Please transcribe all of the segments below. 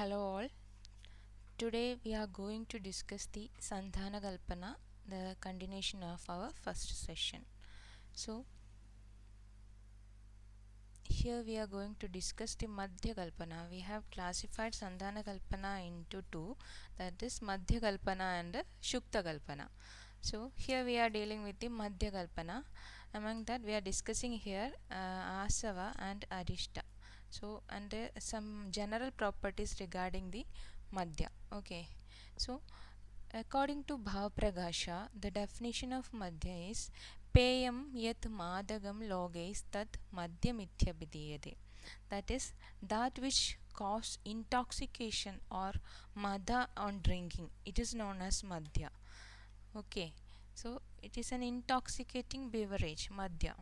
Hello all. Today we are going to discuss the Sandhana Kalpana, the continuation of our first session. So here we are going to discuss the Madhya Kalpana. We have classified Sandhana Kalpana into two, that is Madhya Kalpana and Shukta Kalpana. So here we are dealing with the Madhya Kalpana. Among that we are discussing here Asava and Arishta. So and some general properties regarding the Madhya. Okay. So according to Bhav Pragasha, the definition of Madhya is Peyam yat madagam logais tat madhyamithya. That is, that which causes intoxication or madha on drinking. It is known as Madhya. Okay, so it is an intoxicating beverage, Madhya.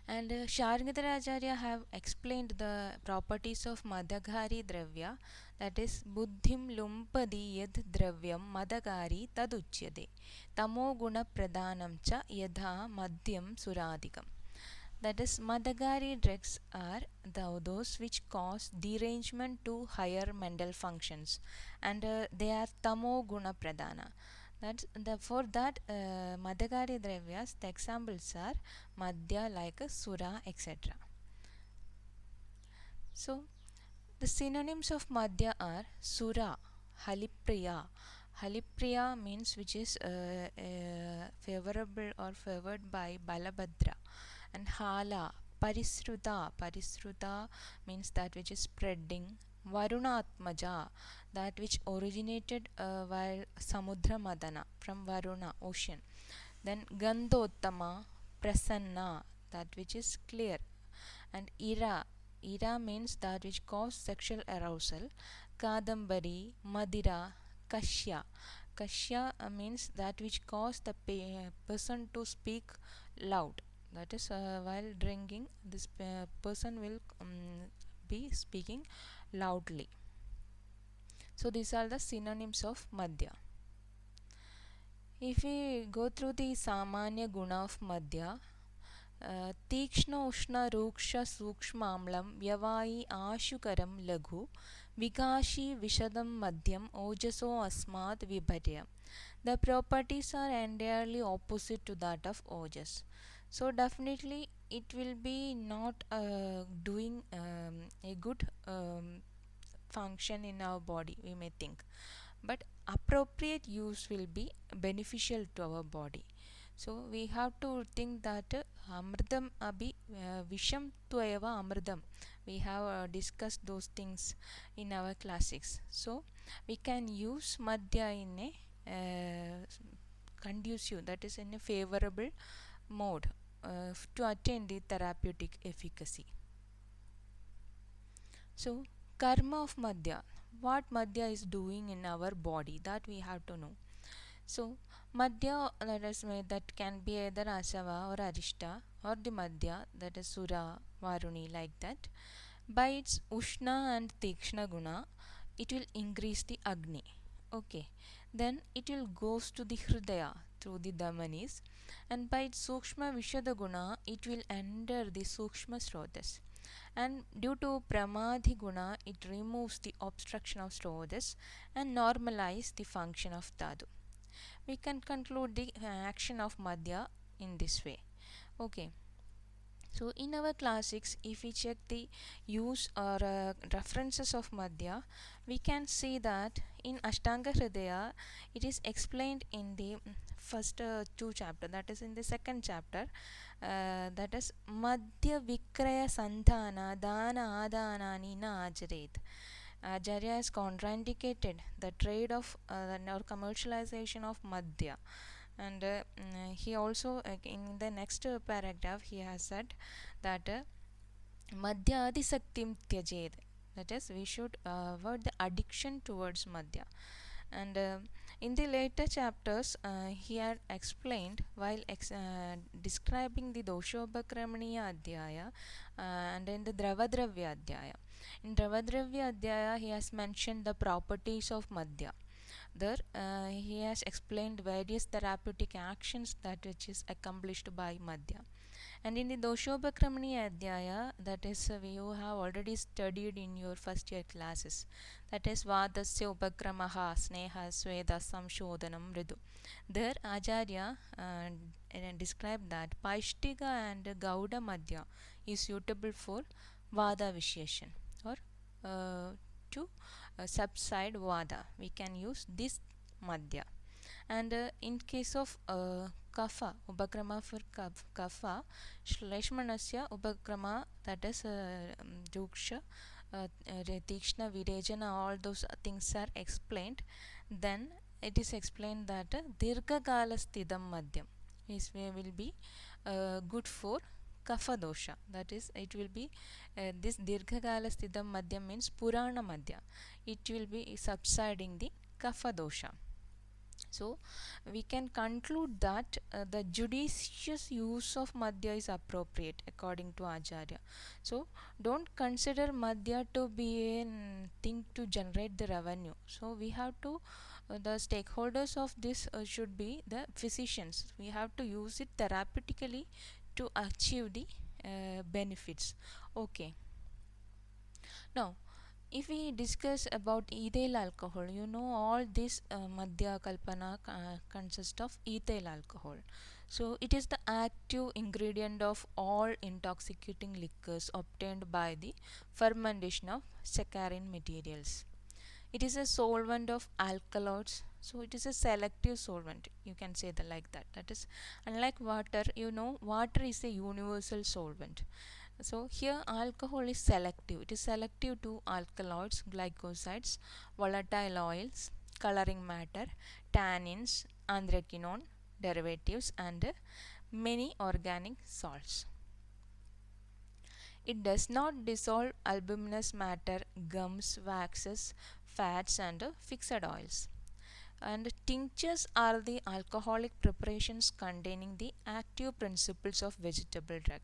And Sharngadaracharya have explained the properties of Madagari Dravya, that is Buddhim Lumpadi Yad Dravyam Madagari Taduchyade Tamo Guna Pradhanam Cha Yadha Madhyam Suradikam. That is, Madagari drugs are those which cause derangement to higher mental functions, and they are Tamo Guna Pradhana. For that Madagari Dravyas, the examples are Madhya like Sura, etc. So, the synonyms of Madhya are Sura, Halipriya. Halipriya means which is favorable or favored by Balabhadra. And Hala, Parisruta means that which is spreading. Varunatmaja, that which originated while Samudra Madana, from Varuna, ocean. Then Gandhottama, Prasanna, that which is clear. And Ira means that which causes sexual arousal. Kadambari, Madira, Kashya. Kashya means that which causes the person to speak loud. That is, while drinking, this person will be speaking loudly. So these are the synonyms of Madhya. If we go through the Samanya Guna of Madhya, तीक्ष्ण उष्ण रूक्ष सूक्ष्माम्लं व्यवायि आशुकरं लघु विकाशी विशदं मध्यम ओजसो अस्मात् विपर्य. The properties are entirely opposite to that of ojas. So definitely it will be not doing a good function in our body, we may think, but appropriate use will be beneficial to our body. So we have to think that amridam abhi visham tueva amridam. We have discussed those things in our classics. So we can use madhya in a conducive, that is in a favorable mode to attain the therapeutic efficacy. So karma of madhya, what madhya is doing in our body, that we have to know. So Madhya, that can be either Asava or Arishta, or the Madhya, that is Sura, Varuni, like that. By its Ushna and Tikshna Guna, it will increase the Agni. Okay. Then it will goes to the Hridaya through the Damanis, and by its Sukshma Vishada Guna, it will enter the Sukshma Srotas. And due to Pramadhi Guna, it removes the obstruction of Srotas and normalize the function of Dhatu. We can conclude the action of Madhya in this way. Okay. So in our classics, if we check the use or references of Madhya, we can see that in Ashtanga Hridaya, it is explained in the first two chapter, that is in the second chapter, that is Madhya Vikraya Sandhana Dana Adanani Na Ajaret. Acharya has contraindicated the trade of or commercialization of Madhya. And he also, in the next paragraph, he has said that Madhya Adisaktim Tyajed. That is, we should avoid the addiction towards Madhya. And in the later chapters, he had explained while describing the Doshobhakramaniya Adhyaya and in the Dravadravya Adhyaya. In Dravadravya Adhyaya, he has mentioned the properties of Madhya. There, he has explained various therapeutic actions that which is accomplished by Madhya. And in the Doshobakramani Adhyaya, that is you have already studied in your first year classes, that is Vadasya Upakramaha Sneha Sweda Samshodhanam Ridu. There Acharya described that Paishtika and Gauda Madhya is suitable for Vada Visheshan, or to subside Vada. We can use this Madhya. And in case of Kapha, Upakrama for Kapha, Shleshmanasya Upakrama, that is Duksha, Tikshna, Virejana, all those things are explained. Then it is explained that Dirghakala Stidam Madhyam will be good for Kapha dosha. That is, it will be this Dirghakala Stidam Madhyam means Purana Madhya. It will be subsiding the Kapha dosha. So we can conclude that the judicious use of madhya is appropriate according to Acharya. So don't consider madhya to be a thing to generate the revenue. So we have to the stakeholders of this should be the physicians. We have to use it therapeutically to achieve the benefits. Okay. Now if we discuss about ethyl alcohol, you know all this madhya kalpana consists of ethyl alcohol. So it is the active ingredient of all intoxicating liquors obtained by the fermentation of saccharine materials. It is a solvent of alkaloids, so it is a selective solvent, you can say that like that. That is, unlike water, you know water is a universal solvent. So here alcohol is selective. It is selective to alkaloids, glycosides, volatile oils, coloring matter, tannins, anthraquinone derivatives, and many organic salts. It does not dissolve albuminous matter, gums, waxes, fats, and fixed oils. And tinctures are the alcoholic preparations containing the active principles of vegetable drug.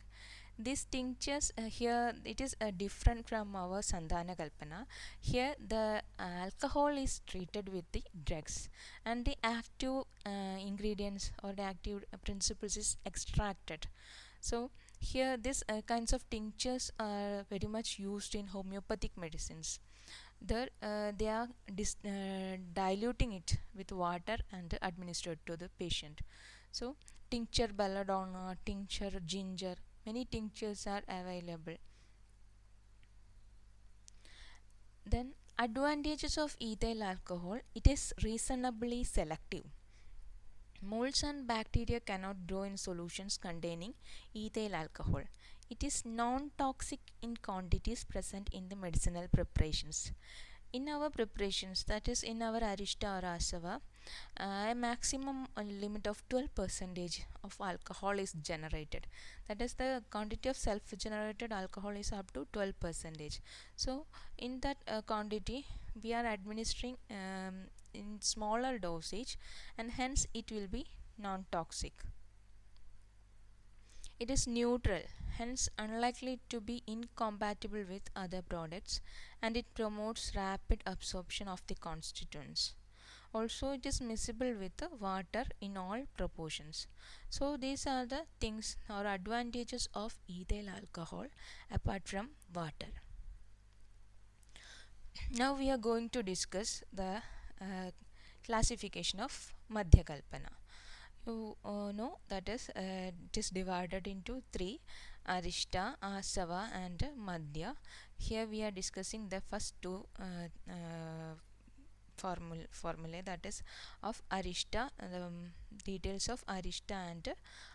These tinctures here it is different from our Sandhana Kalpana. Here the alcohol is treated with the drugs, and the active ingredients or the active principles is extracted. So here these kinds of tinctures are very much used in homeopathic medicines. There they are diluting it with water and administered to the patient. So tincture belladonna, tincture ginger, many tinctures are available. Then advantages of ethyl alcohol: it is reasonably selective. Molds and bacteria cannot grow in solutions containing ethyl alcohol. It is non-toxic in quantities present in the medicinal preparations. In our preparations, that is in our Arishta or Asava, a maximum limit of 12% of alcohol is generated. That is, the quantity of self-generated alcohol is up to 12%. So in that quantity we are administering in smaller dosage, and hence it will be non-toxic. It is neutral, hence unlikely to be incompatible with other products, and it promotes rapid absorption of the constituents. Also, it is miscible with the water in all proportions. So these are the things or advantages of ethyl alcohol apart from water. Now we are going to discuss the classification of Madhya Kalpana. You know that is it is divided into three: Arishta, Asava, and Madhya. Here we are discussing the first two formulae, that is of Arishta, details of Arishta and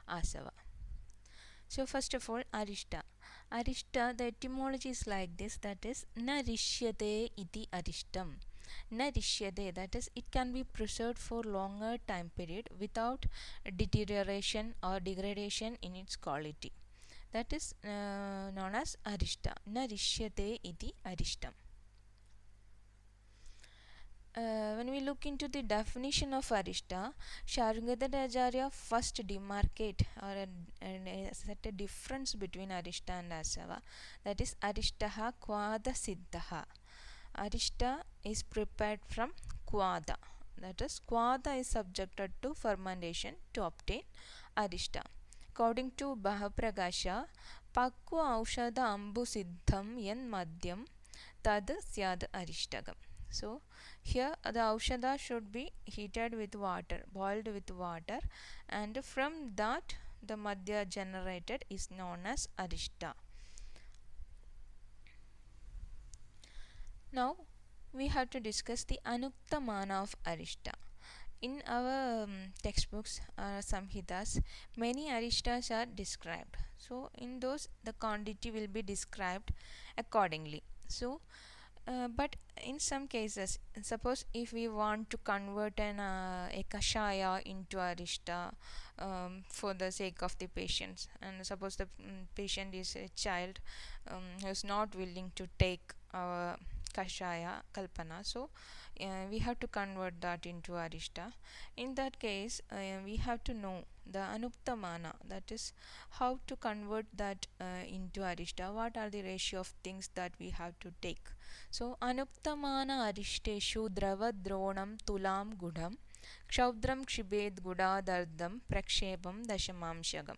Asava. So first of all, Arishta. Arishta, the etymology is like this, that is na rishyate iti arishtam. Na rishyate, that is it can be preserved for longer time period without deterioration or degradation in its quality. That is known as Arishta. Na rishyate iti arishtam. When we look into the definition of Arishta, Shargadadacharya first demarcate or set a difference between Arishta and Asava. That is Arishtaha Kvada Siddhaha. Arishta is prepared from Kvada. That is Kvada is subjected to fermentation to obtain Arishta. According to Bhaprakaša, Pakva Aushadha Ambu Siddham Yan Madhyam Tad Syad Arishtagam. So here the Aushadha should be heated with water, boiled with water, and from that the Madhya generated is known as Arishta. Now we have to discuss the Anukta Mana of Arishta. In our textbooks, Samhitas, many Arishtas are described. So in those the quantity will be described accordingly. So but in some cases, suppose if we want to convert a kashaya into arishta for the sake of the patients, and suppose the patient is a child who is not willing to take kashaya kalpana, so we have to convert that into arishta. In that case, we have to know the anuptamana, that is how to convert that into arishta, what are the ratio of things that we have to take. So anuptamana arishteshu dravadronam tulam gudam kshaudram kshibed gudadardam prakshepam dashamamshagam.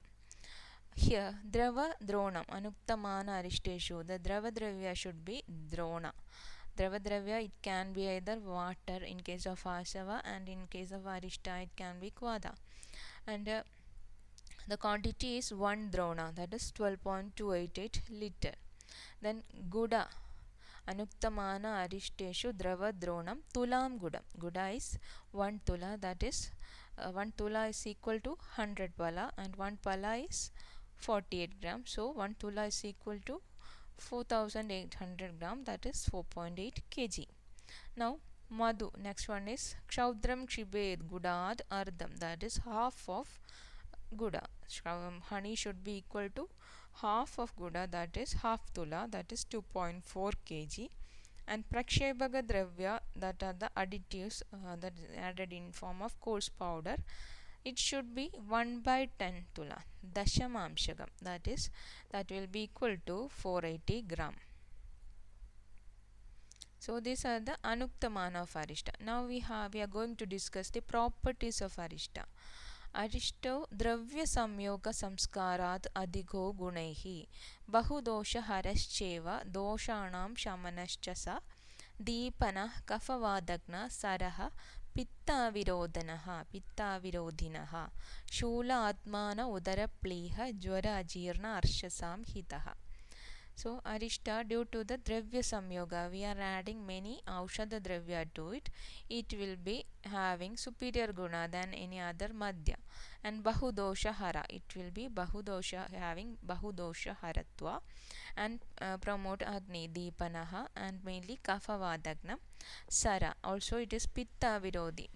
Here drava dronam anuptamana arishteshu, the drava dravya should be drona. Drava dravya, it can be either water in case of asava, and in case of arishta it can be kvada, and the quantity is 1 drona, that is 12.288 liter. Then guda anuktamana arishteshu drava dronam tulam gudam. Guda is 1 tula, that is 1 tula is equal to 100 pala, and 1 pala is 48 grams. So 1 tula is equal to 4800 gram, that is 4.8 kg. Now madhu, next one is kshaudram kshibed gudad ardham, that is half of guda. Honey should be equal to half of guda, that is half tula, that is 2.4 kg. And prakshepaga dravya, that are the additives that is added in form of coarse powder, it should be 1 by 10 tula, dashamamshagam, that will be equal to 480 gram. So these are the anuktamana of arishta. Now we are going to discuss the properties of arishta. Arishto dravya samyoga samskarat adhigo gunaihi bahudosha harascheva doshanam shamanascha sa दीपनः कफवादग्न सरः पित्ताविरोधिनः शूल आत्मान उदरप्लीह ज्वर अजीर्ण अर्शसां हितः. So arishta, due to the dravya samyoga, we are adding many aushadha dravya to it. It will be having superior guna than any other madhya. And bahudosha hara, it will be bahudosha, having bahudosha haratva, and promote agni deepanaha, and mainly kapha vadagna. Sara, also it is pitta virodhi.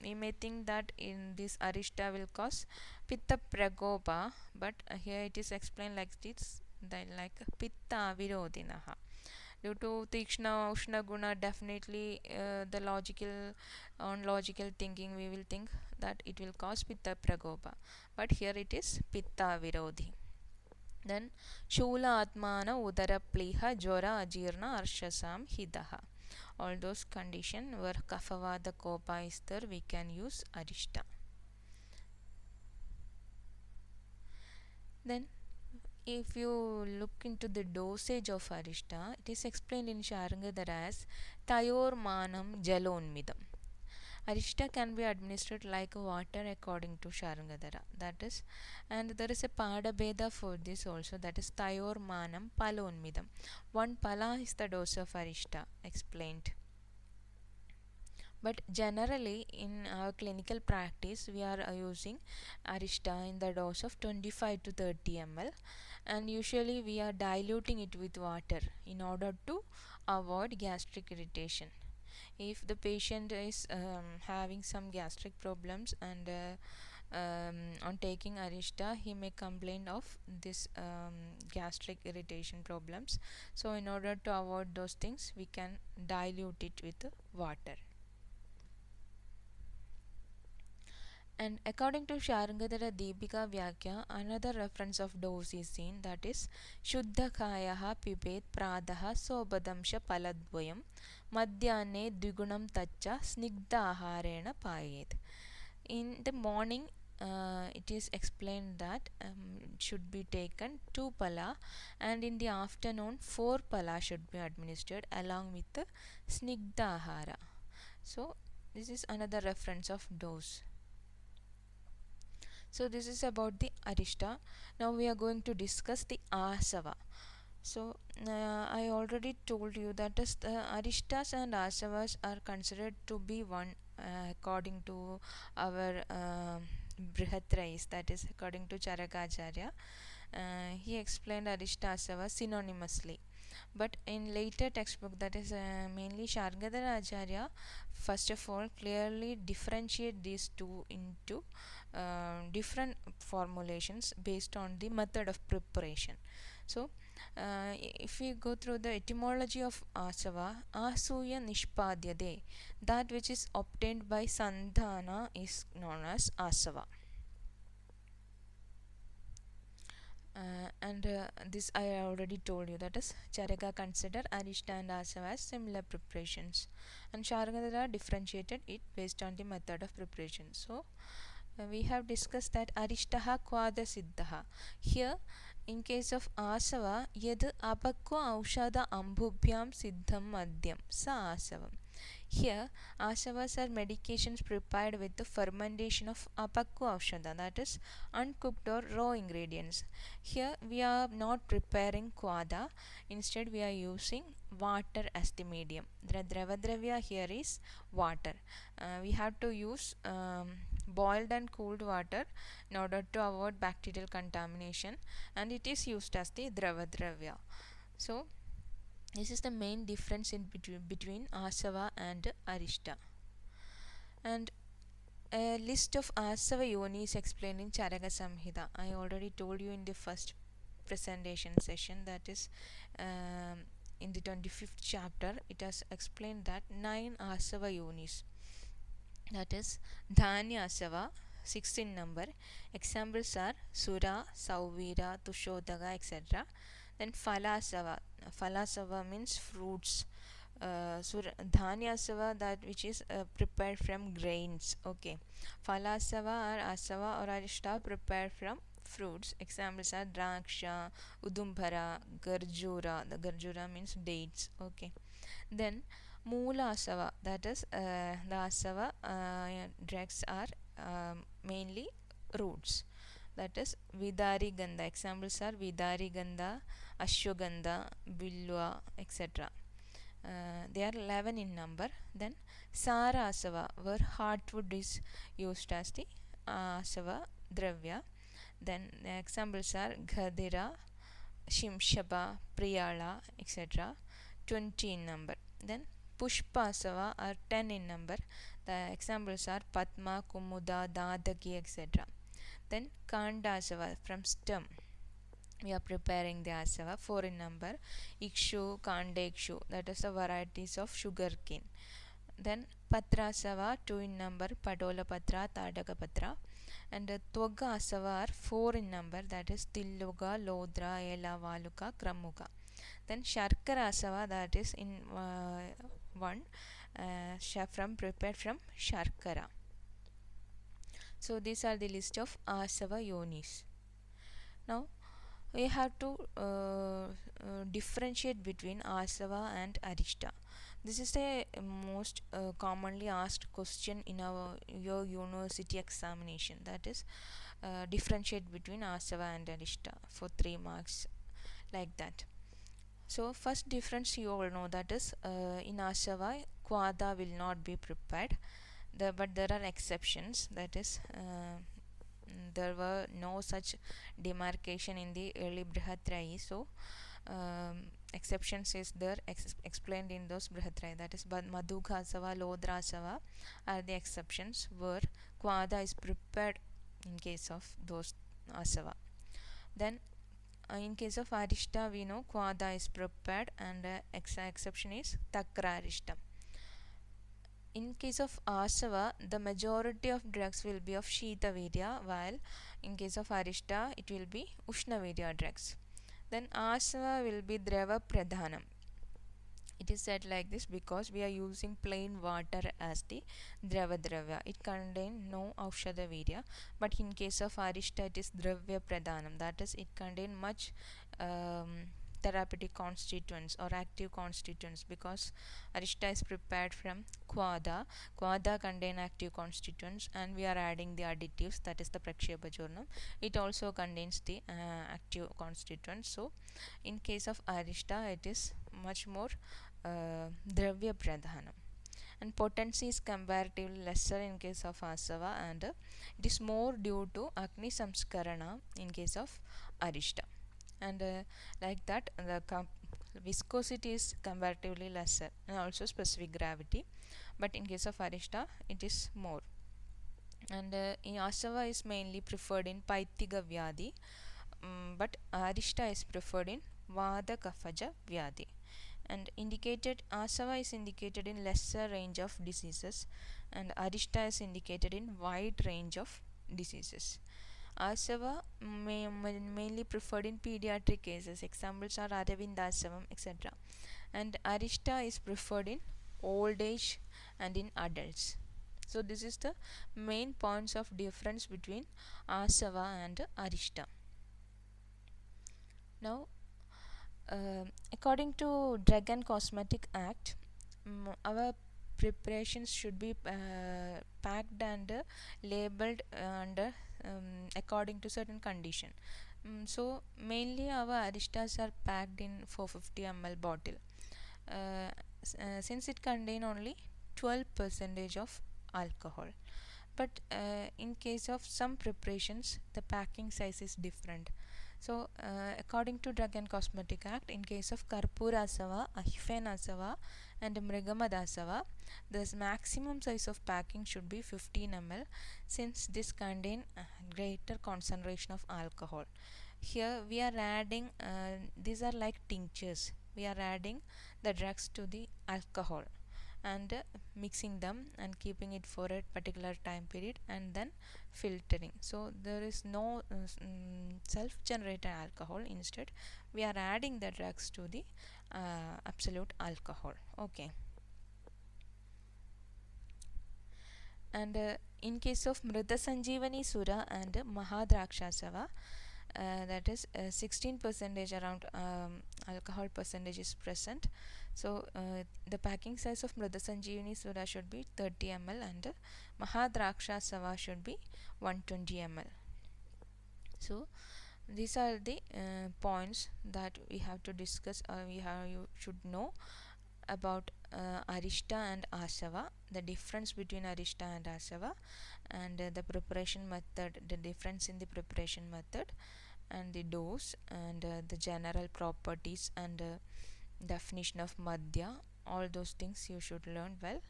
We may think that in this arishta will cause pitta prakopa, but here it is explained like this, like pitta virodhinaha. Due to tikshna ushna guna, definitely the logical thinking, we will think that it will cause pitta prakopa, but here it is pitta virodhi. Then shula atmana udara pliha jwara ajirna arshasam hidaha. All those conditions where kafavada kopa is there, we can use arishta. Then if you look into the dosage of arishta, it is explained in Sharangadhara as tayormanam jalonmidam. Arishta can be administered like water according to Sharangadhara, that is, and there is a padabheda for this also, that is tayormanam palonmidam. 1 pala is the dose of arishta explained. But generally in our clinical practice, we are using arishta in the dose of 25 to 30 ml, and usually we are diluting it with water in order to avoid gastric irritation. If the patient is having some gastric problems, and on taking arishta he may complain of this gastric irritation problems, so in order to avoid those things, we can dilute it with water. And according to Sharangadhara Deepika Vyakya, another reference of dose is seen, that is Shuddha Kayaha Pibet Pradaha Sobadamsha Paladvayam Madhyane Dvigunam Tacha Snigdha Aharena Payet. In the morning, it is explained that it should be taken 2 pala, and in the afternoon 4 pala should be administered along with the snigdahara. So this is another reference of dose. So this is about the arishta. Now we are going to discuss the asava. So I already told you that is the arishtas and asavas are considered to be one according to our Brihatrais, that is according to Charakacharya. He explained arishta asava synonymously, but in later textbook, that is mainly Shargadhara Acharya, first of all clearly differentiate these two into different formulations based on the method of preparation. So if we go through the etymology of asava, asuya nishpadyade, that which is obtained by sandhana is known as asava. And this I already told you, that is Charaka consider arishta and asava as similar preparations, and Shargadhara differentiated it based on the method of preparation. So we have discussed that arishtaha kvada siddhaha. Here in case of asava, yad apakva aushada ambubhyam siddham madhyam sa asavam. Here, asavas are medications prepared with the fermentation of apakva aushada, that is uncooked or raw ingredients. Here, we are not preparing kvada, instead, we are using water as the medium. The dravadravya here is water. We have to use boiled and cooled water in order to avoid bacterial contamination, and it is used as the dravadravya. So, this is the main difference in between asava and arishta. And a list of asava yoni is explained in Charaka Samhita. I already told you in the first presentation session, that is in the 25th chapter, it has explained that 9 asava yonis, that is dhanya asava, 6 in number. Examples are Sura, Sauvira, Tushodhaga, etc. Then Falasava means fruits. Dhanyasava, that which is prepared from grains. Okay. Falasava or asava or arishta prepared from fruits. Examples are draksha, udumbara, garjura. The garjura means dates. Okay. Then Moola asava, that is the asava drugs are mainly roots. That is Vidari Gandha. Examples are Vidari Gandha, Ashwagandha, Bilwa, etc. They are 11 in number. Then Sara Asava, where hardwood is used as the Asava Dravya. Then the examples are Ghadira, Shimshaba, Priyala, etc. 20 in number. Then Pushpa Asava are 10 in number. The examples are Padma, Kumuda, Dadaki, etc. Then Kanda Asava, from stem we are preparing the asava, 4 in number. Ikshu, Kandekshu, that is the varieties of sugar cane. Then Patra asava, 2 in number. Padola Patra, Tadaka Patra. And Twaga asava are 4 in number, that is Tilluga, Lodra, Ela, Valuka, Kramuka. Then Sharkara asava, that is in one from prepared from Sharkara. So these are the list of asava yonis. Now we have to differentiate between asava and arishta. This is the most commonly asked question in your university examination, that is differentiate between asava and arishta for 3 marks, like that. So first difference you all know, that is in asava kvada will not be prepared, but there are exceptions, that is there were no such demarcation in the early Brihatrayi, so exceptions is there explained in those Brihatrayi, that is Madhugha Asava, Lodra Asava are the exceptions where kvada is prepared in case of those asava. Then in case of arishta, we know kvada is prepared, and exception is takra arishta. In case of asava, the majority of drugs will be of Shita Virya, while in case of arishta, it will be Ushna Virya drugs. Then asava will be Drava Pradhanam. It is said like this because we are using plain water as the Drava Dravya. It contains no Aushadha Virya, but in case of Arishta it is Dravya Pradhanam, that is, it contains much therapeutic constituents or active constituents, because Arishta is prepared from Kvada. Kvada contain active constituents, and we are adding the additives, that is the Prakshepa Churnam. It also contains the active constituents. So in case of Arishta it is much more Dravya Pradhanam, and potency is comparatively lesser in case of Asava, and it is more due to Agni Samskarana in case of Arishta, and like that the viscosity is comparatively lesser and also specific gravity, but in case of Arishta it is more. And in Asava is mainly preferred in Paitiga Vyadi, but Arishta is preferred in Vada Kafaja Vyadi, and indicated Asava is indicated in lesser range of diseases, and Arishta is indicated in wide range of diseases. Asava mainly preferred in pediatric cases. Examples are Aravindasavam, etc. And Arishta is preferred in old age and in adults. So this is the main points of difference between Asava and Arishta. Now, according to Drug and Cosmetic Act, our preparations should be packed and labeled under according to certain condition. So mainly our aristas are packed in 450 ml bottle, since it contain only 12 percentage of alcohol. But in case of some preparations the packing size is different. So according to Drug and Cosmetic Act, in case of Karpura Asava, Ahifen Asava and Mrigamad Asava, the maximum size of packing should be 15 ml, since this contain greater concentration of alcohol. Here we are adding, these are like tinctures, we are adding the drugs to the alcohol and mixing them and keeping it for a particular time period and then filtering. So there is no self generated alcohol, instead we are adding the drugs to the absolute alcohol. Okay. And in case of Mrida Sanjeevani Sura and Mahadrakshasava, that is 16 percentage around alcohol percentage is present. So the packing size of Mrida Sanjeevani Sura should be 30 ml and Mahadrakshasava should be 120 ml. So these are the points that we have to discuss, you should know about Arishta and Asava, the difference between Arishta and Asava, and the preparation method, the difference in the preparation method, and the dose, and the general properties, and definition of Madhya. All those things you should learn well.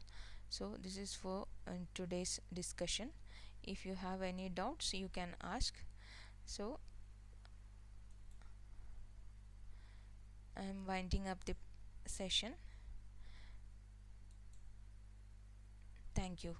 So this is for today's discussion. If you have any doubts you can ask. So I am winding up the session. Thank you.